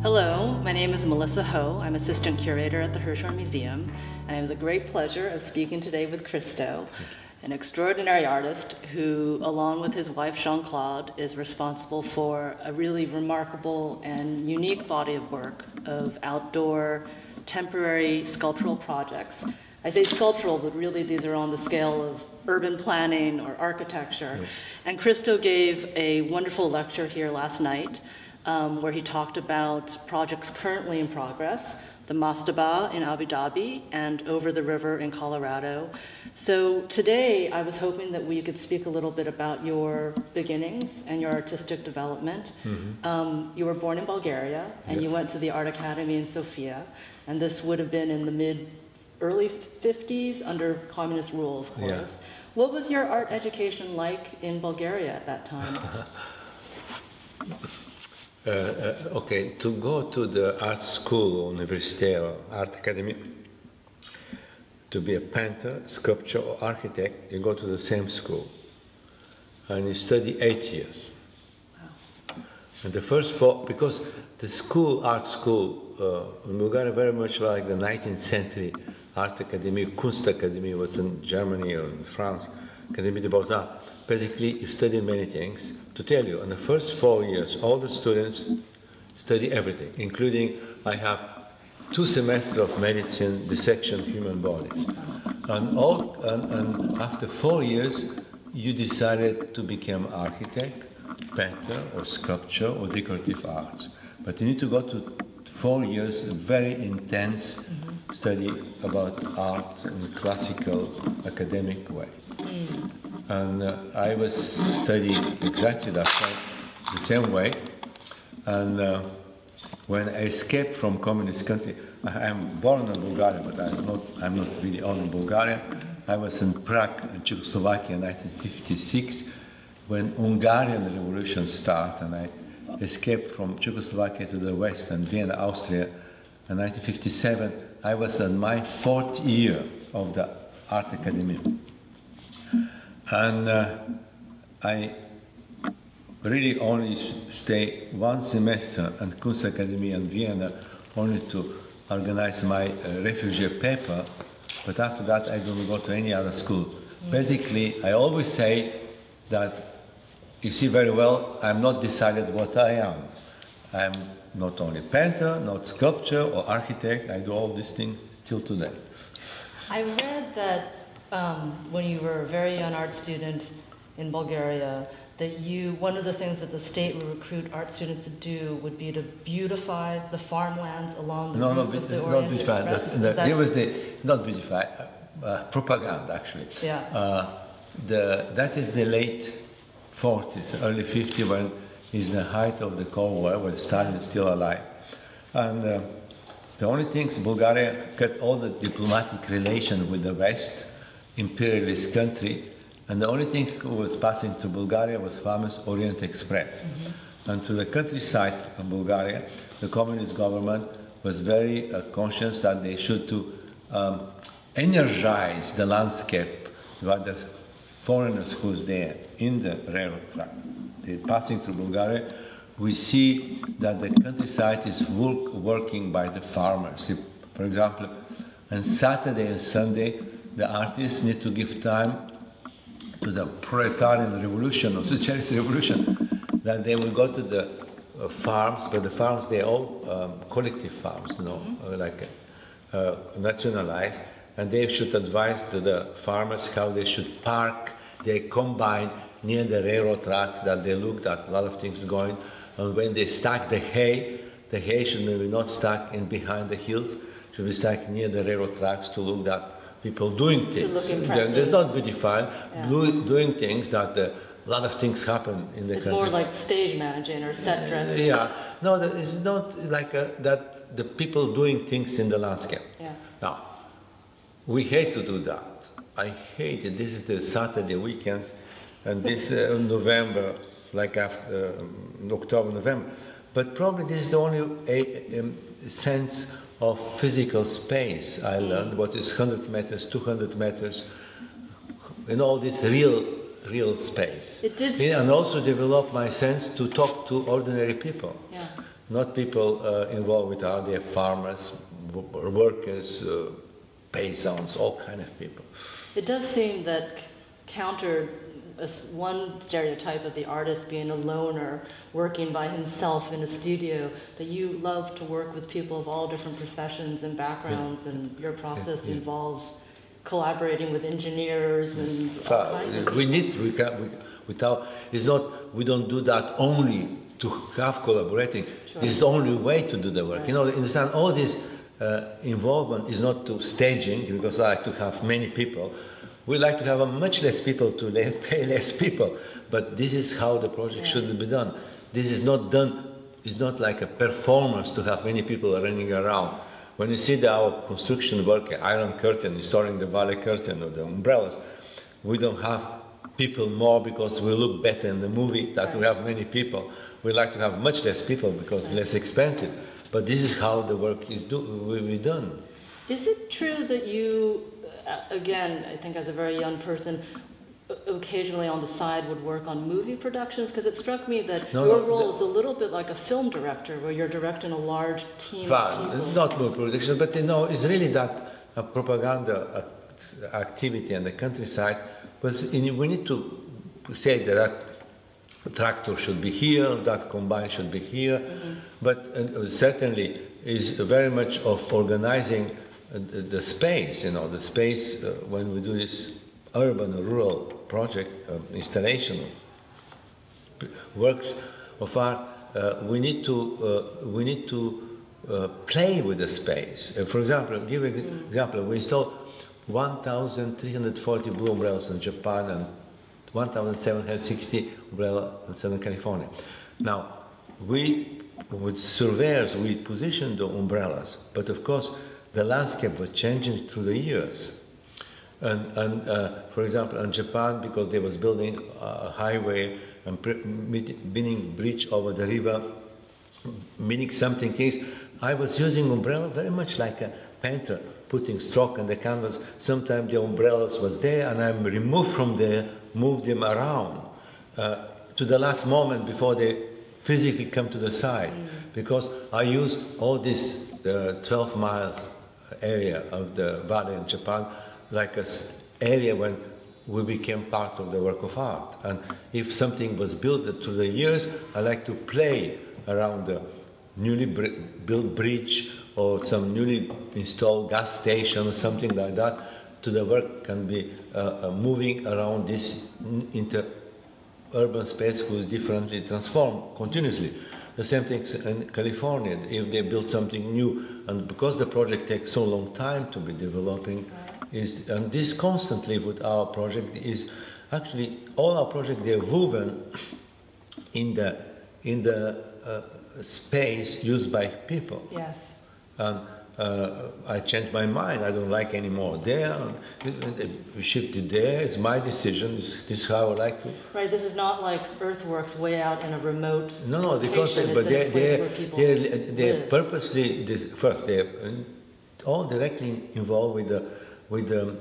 Hello, my name is Melissa Ho. I'm assistant curator at the Hirshhorn Museum, and I have the great pleasure of speaking today with Christo, an extraordinary artist who, along with his wife Jean-Claude, is responsible for a really remarkable and unique body of work of outdoor, temporary sculptural projects. I say sculptural, but really these are on the scale of urban planning or architecture. Yeah. And Christo gave a wonderful lecture here last night where he talked about projects currently in progress, the Mastaba in Abu Dhabi and Over the River in Colorado. So today I was hoping that we could speak a little bit about your beginnings and your artistic development. Mm-hmm. You were born in Bulgaria and you went to the Art Academy in Sofia, and this would have been in the early 50s under communist rule, of course. Yeah. What was your art education like in Bulgaria at that time? Okay, to go to the art school, university or art academy, to be a painter, sculptor or architect, you go to the same school. And you study 8 years. Wow. And the first 4, because the school, art school, in Bulgaria very much like the 19th century art academy, Kunst Academy was in Germany or in France, Académie des Beaux-Arts. Basically, you study many things. To tell you, in the first 4 years, all the students study everything, including I have 2 semesters of medicine, dissection human bodies. And after 4 years, you decided to become architect, painter, or sculpture, or decorative arts. But you need to go to 4 years, a very intense study about art in a classical, academic way. And I was studying exactly the same way. And when I escaped from communist country, I am born in Bulgaria, but I'm not really old in Bulgaria. I was in Prague, in Czechoslovakia in 1956, when Hungarian Revolution started, and I escaped from Czechoslovakia to the west and Vienna, Austria. In 1957, I was in my 4th year of the Art Academy. And I really only stay 1 semester at Kunst Academy in Vienna only to organize my refugee paper, but after that I don't go to any other school. Basically, I always say that, you see very well, I'm not decided what I am. I'm not only painter, not sculptor or architect, I do all these things still today. I read that when you were a very young art student in Bulgaria, that one of the things that the state would recruit art students to do would be to beautify the farmlands along the route of the Orient Express. Not beautify, propaganda actually. Yeah. That is the late 40s, early 50s, when is the height of the Cold War, when Stalin is still alive. And the only things, Bulgaria cut all the diplomatic relations with the West, imperialist country, and the only thing who was passing to Bulgaria was famous Orient Express. And to the countryside of Bulgaria, the communist government was very conscious that they should to energize the landscape by the foreigners who's there in the railroad track. They're passing through Bulgaria. We see that the countryside is working by the farmers. For example, on Saturday and Sunday, the artists need to give time to the proletarian revolution or socialist revolution, that they will go to the farms, but the farms, they're all collective farms, you know, nationalized, and they should advise to the farmers how they should park their combine near the railroad tracks, that they looked at a lot of things going, and when they stack the hay should be not stuck in behind the hills, should be stuck near the railroad tracks to look at people doing things. There's not beautifying, doing things that a lot of things happen in the country. It's more like stage managing or set dressing. Yeah, no, it's not like that the people doing things in the landscape. Yeah. Now, we hate to do that. I hate it. This is the Saturday weekends, and this November, like after October, November. But probably this is the only sense of physical space I learned, what is 100 meters, 200 meters, in all this real space. It did. And also develop my sense to talk to ordinary people. Yeah. not people involved with art. They're farmers, workers, paysans, all kind of people. It does seem that counter one stereotype of the artist being a loner, working by himself in a studio, that you love to work with people of all different professions and backgrounds, and your process involves collaborating with engineers and all kinds of people. We don't do that only to have collaborating. Sure. This is the only way to do the work. Right. You know, understand, all this involvement is not to staging, because I like to have many people. We like to have much less people to pay less people, but this is how the project should be done. This is not done, it's not like a performance to have many people running around. When you see our construction work, iron curtain, installing the valley curtain or the umbrellas, we don't have people more because we look better in the movie that we have many people. We like to have much less people because it's less expensive. But this is how the work will be done. Is it true that you, again, I think as a very young person, occasionally on the side would work on movie productions? Because it struck me that your role is a little bit like a film director, where you're directing a large team of people. Not movie production, but you know, it's really that propaganda activity in the countryside. Because we need to say that tractor should be here, that combine should be here, but certainly is very much of organizing the space, you know, the space when we do this urban or rural project, installation of works of art, we need to play with the space. For example, give an example, we installed 1,340 blue umbrellas in Japan and 1,760 umbrellas in Southern California. Now, with surveyors, we positioned the umbrellas, but of course, the landscape was changing through the years. And for example, in Japan, because they was building a highway and building bridge over the river, meaning something things, I was using umbrella very much like a painter, putting stroke on the canvas. Sometimes the umbrellas was there, and I removed from there, moved them around to the last moment before they physically come to the side, because I use all this 12 miles area of the valley in Japan like an area when we became part of the work of art. And if something was built through the years, I like to play around the newly built bridge or some newly installed gas station or something like that, to the work can be moving around this urban space who is differently transformed continuously. The same thing in California, if they build something new, and because the project takes so long time to be developing, and this constantly with our project is actually all our projects, they're woven in the space used by people. Yes. And I changed my mind. I don't like anymore there. We shifted there. It's my decision. This is how I like to. Right. This is not like earthworks way out in a remote. No, because they're purposely first. They're all directly involved with a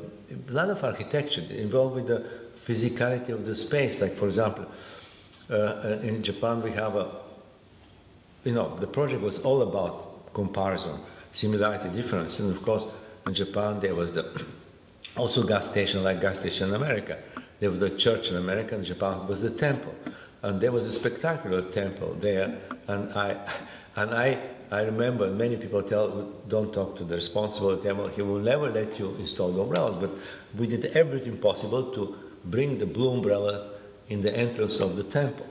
lot of architecture. They're involved with the physicality of the space. Like for example, in Japan we have the project was all about comparison. Similarity, difference, and of course, in Japan there was also gas station like gas station in America. There was the church in America, in Japan was the temple, and there was a spectacular temple there. And I remember many people don't talk to the responsible temple. He will never let you install the umbrellas, but we did everything possible to bring the blue umbrellas in the entrance of the temple,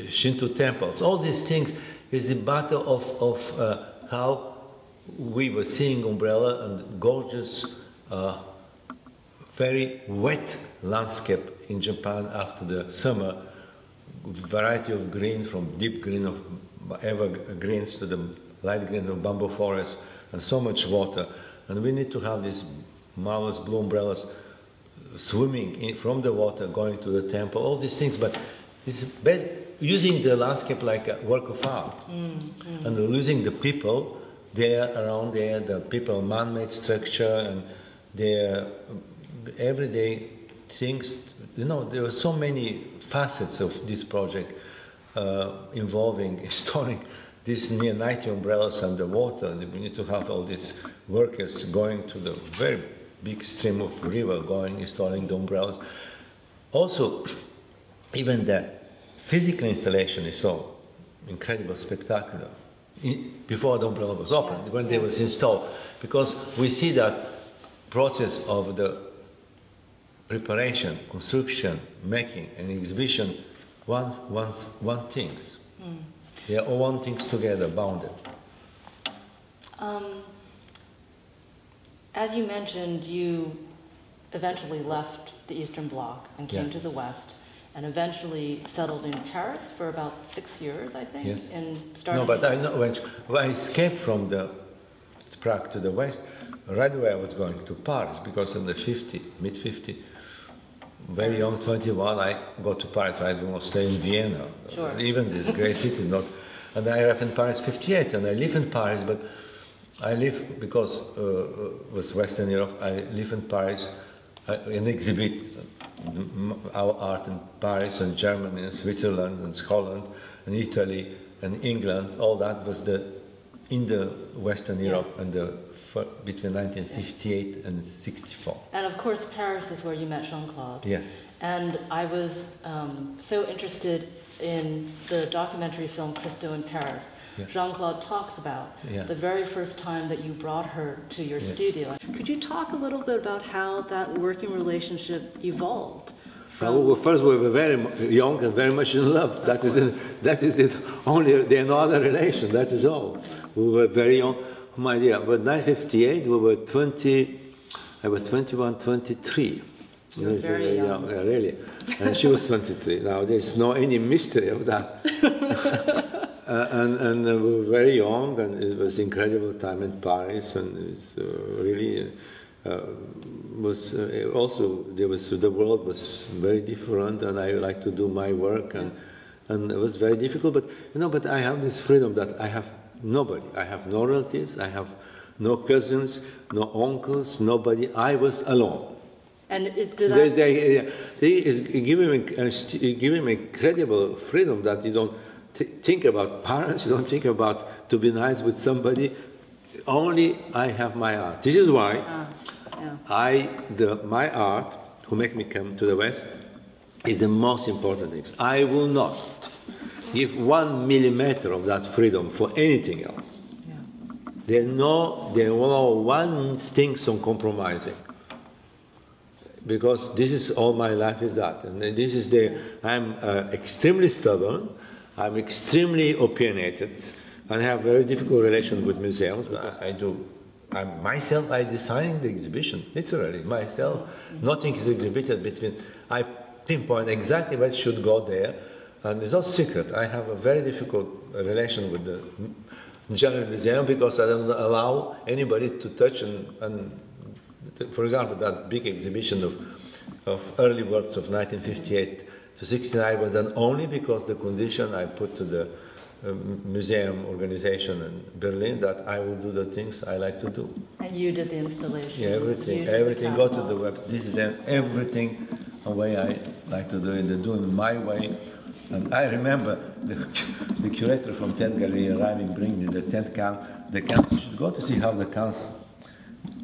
Shinto temples. All these things is the battle of how we were seeing umbrella and gorgeous, very wet landscape in Japan after the summer, variety of green from deep green of evergreens to the light green of bamboo forest, and so much water. And we need to have these marvelous blue umbrellas swimming from the water, going to the temple, all these things, but it's using the landscape like a work of art, and losing the people there around there, the people, man-made structure, and their everyday things. You know, there are so many facets of this project. involving installing these near 90 umbrellas underwater, and we need to have all these workers going to the very big stream of river, going, installing the umbrellas. Also, even the physical installation is so incredible, spectacular. Before the umbrella was opened, when they was installed, because we see that process of the preparation, construction, making, and exhibition, one things. They are all one things together, bounded. As you mentioned, you eventually left the Eastern Bloc and came to the West, and eventually settled in Paris for about 6 years, I think. Yes. No, but I know when I escaped from the Prague to the West, right away I was going to Paris, because in the mid-50, very young, 21, I go to Paris. I don't want to stay in Vienna, even this great city. And I arrived in Paris 58, and I live in Paris, but I live, because it was Western Europe, I live in Paris and exhibit our art in Paris and Germany and Switzerland and Holland and Italy and England. All that was in the Western Europe and between 1958 and 64. And of course, Paris is where you met Jean-Claude. Yes. And I was so interested in the documentary film Christo in Paris. Jean-Claude talks about the very first time that you brought her to your studio. Could you talk a little bit about how that working relationship evolved? Well, first we were very young and very much in love. That is only the another relation, that is all. We were very young. My dear, but 1958 we were 20, I was 21, 23. You were very young. Really. And she was 23. Now there's no any mystery of that. And we were very young, and it was incredible time in Paris, and it's really was also the world was very different, and I like to do my work, and it was very difficult. But but I have this freedom that I have nobody. I have no relatives. I have no cousins, no uncles, nobody. I was alone. And they give him incredible freedom that you don't think about parents, you don't think about to be nice with somebody. Only I have my art. This is why my art, who make me come to the West, is the most important thing. I will not give 1 millimeter of that freedom for anything else. There are one thing on compromising. Because this is all my life is that, and this is I'm extremely stubborn, I'm extremely opinionated, and I have very difficult relation with museums. Because I design the exhibition, literally myself. Nothing is exhibited between. I pinpoint exactly what should go there, and it's not secret. I have a very difficult relation with the General Museum because I don't allow anybody to touch and for example, that big exhibition of early works of 1958 to 69 was done only because the condition I put to the museum organization in Berlin that I will do the things I like to do. And you did the installation. Yeah, everything go to the web. This is then everything the way I like to do it, doing my way. And I remember the curator from Tent Gallery arriving, bringing the tent can. The cans, you should go to see how the cans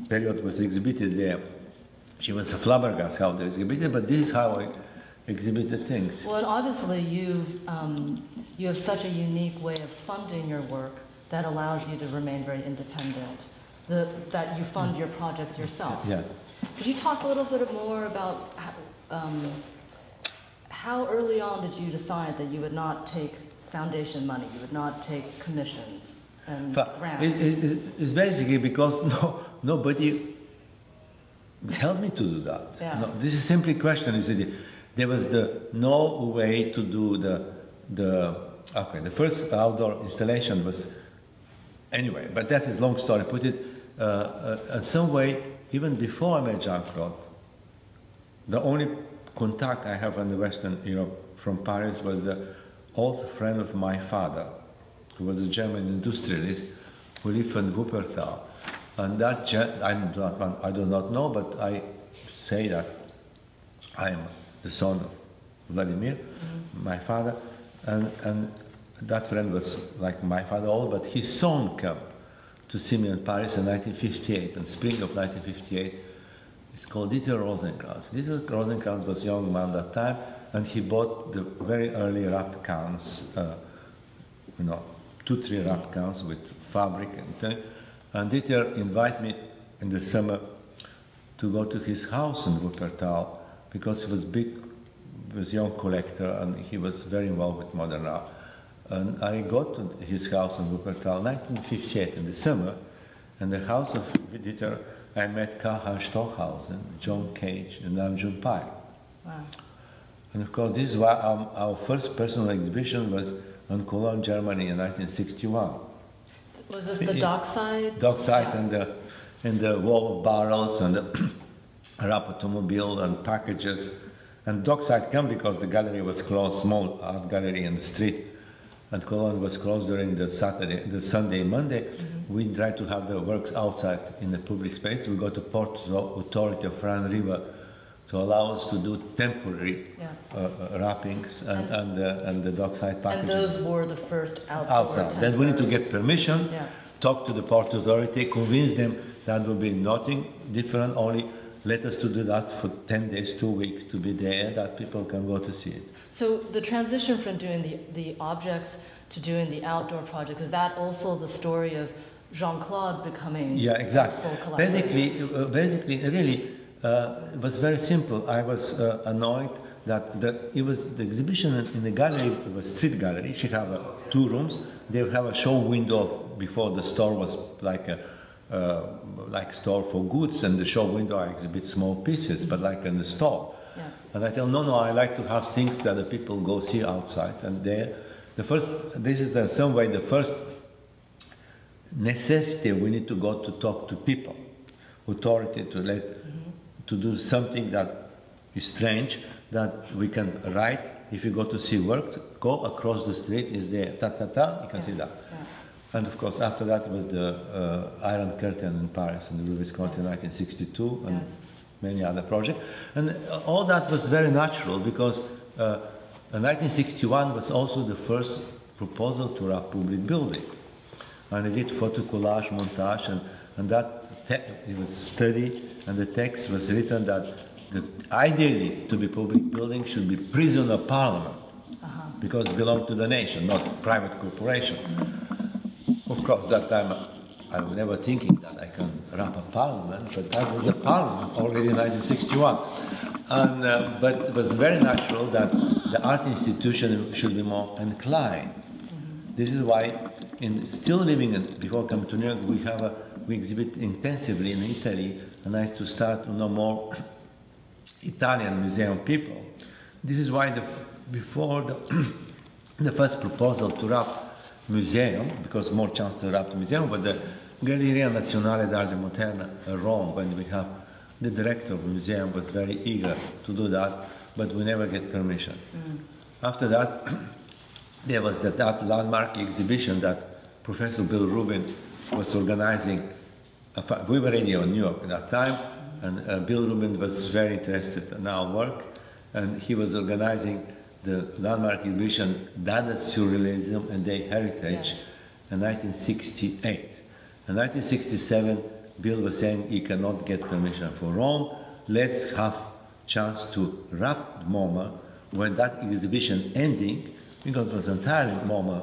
period was exhibited there. She was a flabbergasted how they exhibited, but this is how I exhibited things. Well, and obviously you have such a unique way of funding your work that allows you to remain very independent, that you fund your projects yourself. Yeah. Could you talk a little bit more about how early on did you decide that you would not take foundation money, you would not take commissions and grants? It's basically because nobody helped me to do that. Yeah. No, this is simply a question. There was no way to do the first outdoor installation was anyway, but that is long story. Put it in some way, even before I met Jean-Claude, the only contact I have in the Western Europe from Paris was the old friend of my father, who was a German industrialist who lived in Wuppertal. And that, I do not know, but I say that I am the son of Vladimir, my father, And that friend was like my father old, but his son came to see me in Paris in 1958, in spring of 1958. It's called Dieter Rosenkranz. Dieter Rosenkranz was a young man at that time, and he bought the very early wrapped cans, 2-3 wrapped cans with fabric and thing. And Dieter invited me in the summer to go to his house in Wuppertal, because he was a young collector, and he was very involved with modern art. And I got to his house in Wuppertal 1958 in the summer. In the house of Dieter, I met Karl Stockhausen, John Cage, and Namjoon Pai. Wow. And of course, this is why our first personal exhibition was in Cologne, Germany in 1961. Was this the dockside? Dockside, Yeah. and the wall of barrels and the wrap automobile and packages. And dockside came because the gallery was closed, small art gallery in the street. And Cologne was closed during the Sunday, Monday. Mm-hmm. We tried to have the works outside in the public space. We got the Port Authority of Rhine River to allow us to do temporary wrappings and the dockside packaging. And those were the first outside. Then we need to get permission, talk to the Port Authority, convince them that will be nothing different, only let us to do that for 10 days, 2 weeks, to be there, that people can go to see it. So the transition from doing the objects to doing the outdoor projects, is that also the story of Jean-Claude becoming exactly. a full collaborator? Basically, really, it was very simple. I was annoyed that the exhibition in the gallery, it was street gallery. She had 2 rooms. They would have a show window before the store was like a store for goods, and the show window I exhibit small pieces, but like in the store. Yeah. And I tell no, I like to have things that the people go see outside. And there, this is in some way the first necessity. We need to go to talk to people, authority to do something that is strange, that we can write. If you go to see works, go across the street, is there, you can see that. Yeah. And of course, after that was the Iron Curtain in Paris, in the Rue Visconti in 1962, and many other projects. And all that was very natural, because 1961 was also the first proposal to a public building. And I did photo collage, montage, and that it was studied, and the text was written that ideally to be public building should be prison or parliament, because it belonged to the nation, not private corporation. Of course, that time I was never thinking that I can wrap a parliament, but that was a parliament already in 1961. And, but it was very natural that the art institution should be more inclined. This is why, still living before coming to New York, we exhibit intensively in Italy, and I used to start to know more Italian museum people. This is why before the first proposal to wrap museum, because more chance to wrap the museum, but the Galleria Nazionale d'Arte Moderna in Rome, when we have the director of the museum was very eager to do that, but we never get permission. After that, there was that landmark exhibition that Professor Bill Rubin was organizing. We were already in New York at that time, and Bill Rubin was very interested in our work, and he was organizing the landmark exhibition Dada Surrealism and Their Heritage in 1968. In 1967, Bill was saying he cannot get permission for Rome. Let's have chance to wrap MoMA when that exhibition ending, because it was entirely MoMA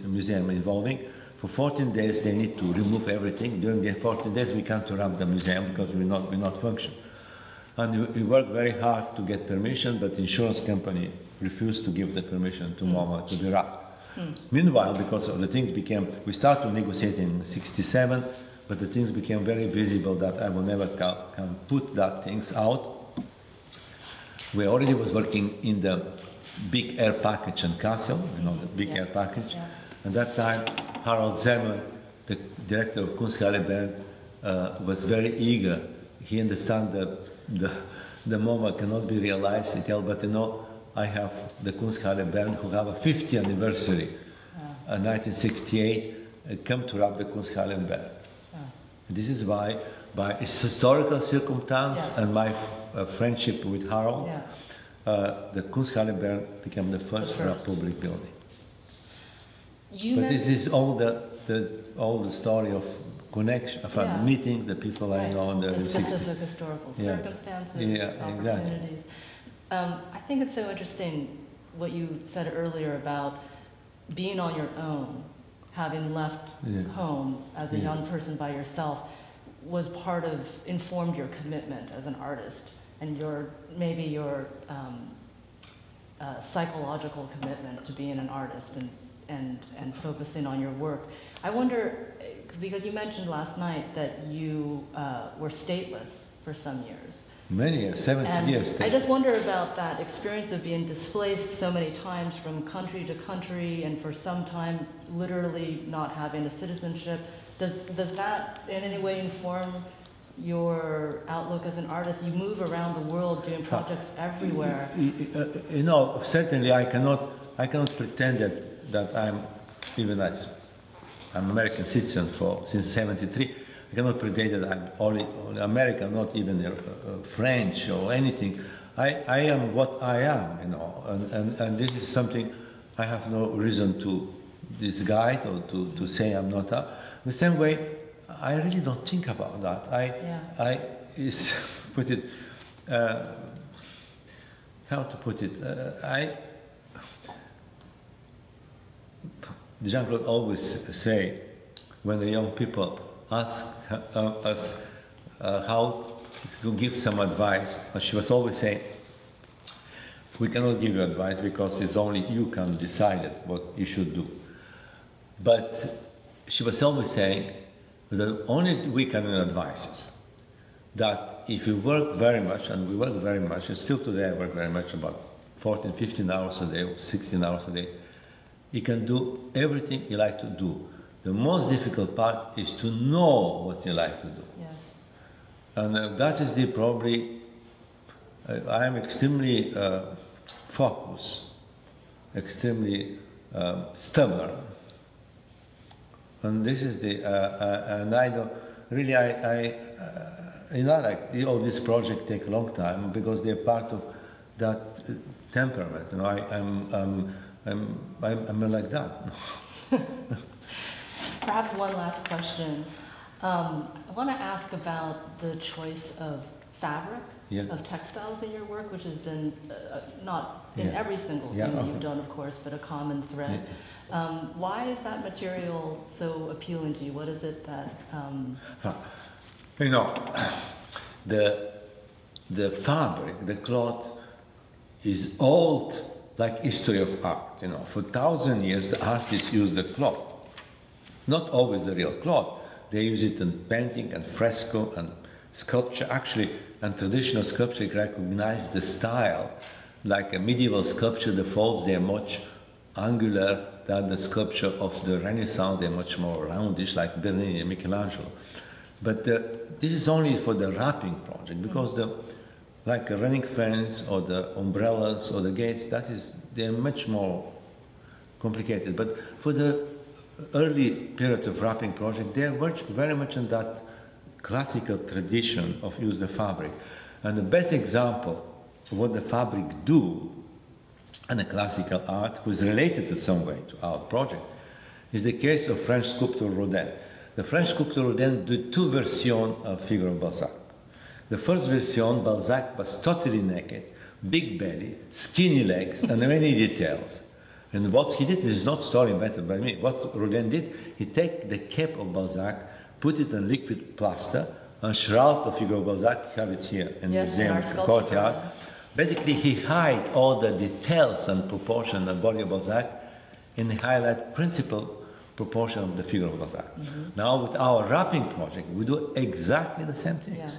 museum involving. For 14 days, they need to remove everything. During the 14 days, we can't wrap the museum because we not function. And we worked very hard to get permission, but the insurance company refused to give the permission to MoMA to be wrapped. Meanwhile, because of the things we started to negotiate in '67, but the things became very visible that I will never can put that things out. We already was working in the big air package in Kassel, the big air package. At that time, Harald Zerman, the director of Kunsthalle Bern, was very eager. He understands that the MoMA cannot be realized. He tells, but I have the Kunsthalle Bern who have a 50th anniversary in 1968 come to wrap the Kunsthalle Bern. This is why, by historical circumstance and my friendship with Harold, the Kunsthalle Bern became the first public building. But this is all the story of connection, of meetings, the people I know, the specific historical circumstances, opportunities. Exactly. I think it's so interesting what you said earlier about being on your own, having left home as a young person by yourself, was informed your commitment as an artist and maybe your psychological commitment to being an artist and focusing on your work. I wonder, because you mentioned last night that you were stateless for some years. Many years, 70 years. I just wonder about that experience of being displaced so many times from country to country, and for some time literally not having a citizenship. Does that in any way inform your outlook as an artist? You move around the world doing projects everywhere. You know, certainly I cannot pretend that I'm American citizen since '73. I cannot pretend that I'm only American, not even French or anything. I am what I am, you know, and this is something I have no reason to disguise or to say I'm not. The same way, I really don't think about that. How to put it? Jean-Claude always say, when the young people ask us how to give some advice, and she was always saying, we cannot give you advice because it's only you can decide what you should do. But she was always saying that only we can advise us. That if you work very much, and we work very much, and still today I work very much, about 14, 15 hours a day, or 16 hours a day, you can do everything you like to do. The most difficult part is to know what you like to do. Yes. And that is probably, I am extremely focused, extremely stubborn. And this is and I don't, really, you know, like all these projects take a long time because they're part of that temperament. You know, I'm like that. Perhaps one last question. I want to ask about the choice of fabric, of textiles in your work, which has been not in every single thing that you've done, of course, but a common thread. Why is that material so appealing to you? What is it that... You know, the fabric, the cloth, is old like history of art. You know, for 1,000 years the artists used the cloth. Not always the real cloth. They use it in painting and fresco and sculpture. Actually, and traditional sculpture recognize the style. Like a medieval sculpture, the folds, they are much angular than the sculpture of the Renaissance. They're much more roundish, like Bernini and Michelangelo. But this is only for the wrapping project, because like a running fence or the umbrellas or the gates, they're much more complicated. But for the early period of wrapping project, they're very much in that classical tradition of use the fabric. And the best example of what the fabric do and the classical art, who is related in some way to our project, is the case of French sculptor Rodin. The French sculptor Rodin did two versions of figure of Balzac. The first version, Balzac was totally naked, big belly, skinny legs, and many details. And what he did, this is not story invented by me. What Rodin did, he take the cape of Balzac, put it in liquid plaster, and shroud the figure of Balzac, have it here in the museum, in the courtyard. Basically, he hide all the details and proportion of the body of Balzac, and highlight principal proportion of the figure of Balzac. Now, with our wrapping project, we do exactly the same things.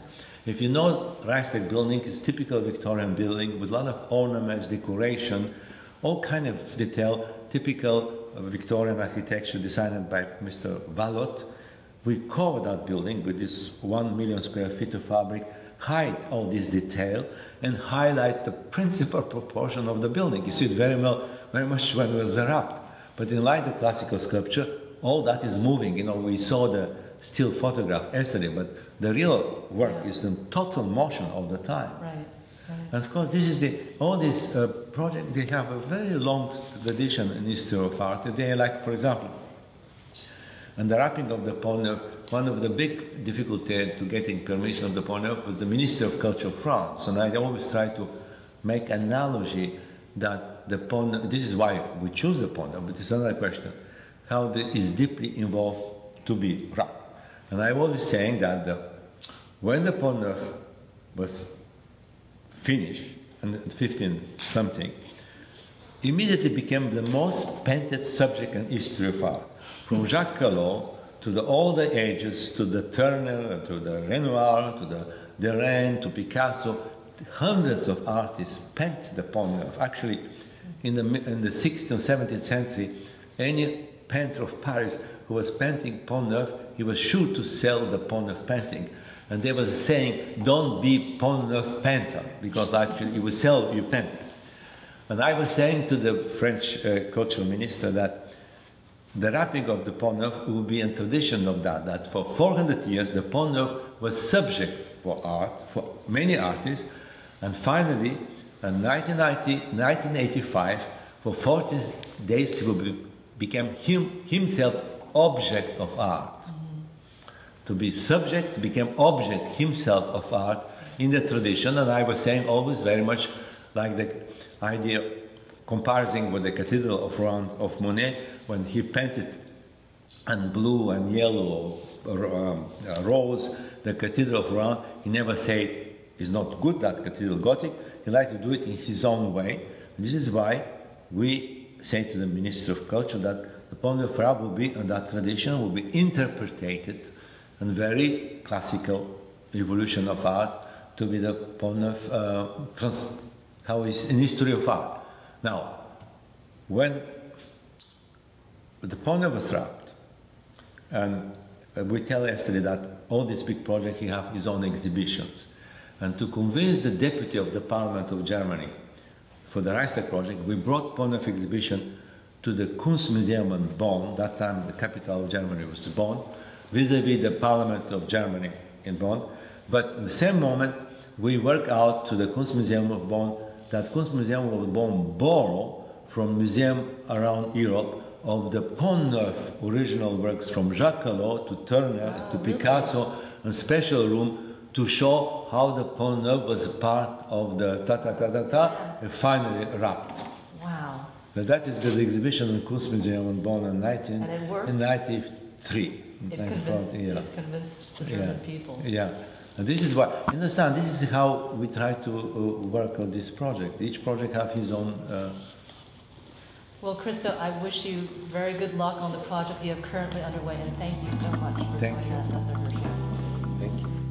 If you know, Reichstag building is typical Victorian building with a lot of ornaments, decoration, all kind of detail, typical Victorian architecture designed by Mr. Valot. We cover that building with this 1 million square feet of fabric, hide all this detail, and highlight the principal proportion of the building. You see it very much when it was wrapped. But in like the classical sculpture, all that is moving. You know, we saw the still photograph yesterday, but the real work is in total motion all the time. Right. And of course, this is all these projects, they have a very long tradition in history of art. They like, for example, and the wrapping of the Pont Neuf, one of the big difficulties to getting permission of the Pont Neuf was the Minister of Culture of France. And I always try to make analogy that the Pont Neuf, this is why we choose the Pont Neuf, but it's another question, how it is deeply involved to be wrapped. And I was saying that when the Pont Neuf was finished, in 15-something, immediately became the most painted subject in history of art. From Jacques Collot to all the ages, to the Turner, to the Renoir, to the Derain, to Picasso, hundreds of artists paint the Pont Neuf. Actually, in the 16th or 17th century, any painter of Paris who was painting Pont Neuf, he was sure to sell the Pont Neuf painting. And they were saying, don't be Pont Neuf painter, because actually you will sell your painting. And I was saying to the French cultural minister that the wrapping of the Pont Neuf will be a tradition of that for 400 years the Pont Neuf was subject for art, for many artists, and finally, in 1985, for 40 days he became himself object of art. To be subject, to become object himself of art in the tradition, and I was saying always very much like the idea comparing with the Cathedral of Rouen of Monet, when he painted in blue and yellow rose the Cathedral of Rouen, he never said it's not good, that Cathedral Gothic. He liked to do it in his own way. And this is why we say to the Minister of Culture that the Pont Neuf will be, and that tradition will be interpreted and very classical evolution of art to be the Pont Neuf, how is in history of art. Now, when the Pont Neuf was wrapped, and we tell yesterday that all these big projects, he have his own exhibitions. And to convince the deputy of the Parliament of Germany for the Reichstag project, we brought Pont Neuf exhibition to the Kunstmuseum in Bonn. That time the capital of Germany was Bonn, vis-à-vis the Parliament of Germany in Bonn. But at the same moment, we work out to the Kunstmuseum of Bonn that Kunstmuseum of Bonn borrow from museums around Europe of the Pont Neuf original works from Jacques Collot to Turner to Picasso, a special room to show how the Pont Neuf was a part of the and finally wrapped. Wow. So that is the exhibition in Kunstmuseum in Bonn in 1993. It convinced the German people. Yeah. And this is what, you understand, this is how we try to work on this project. Each project has his own... Well, Christo, I wish you very good luck on the projects you have currently underway, and thank you so much for joining us at the Hirshhorn. Thank you.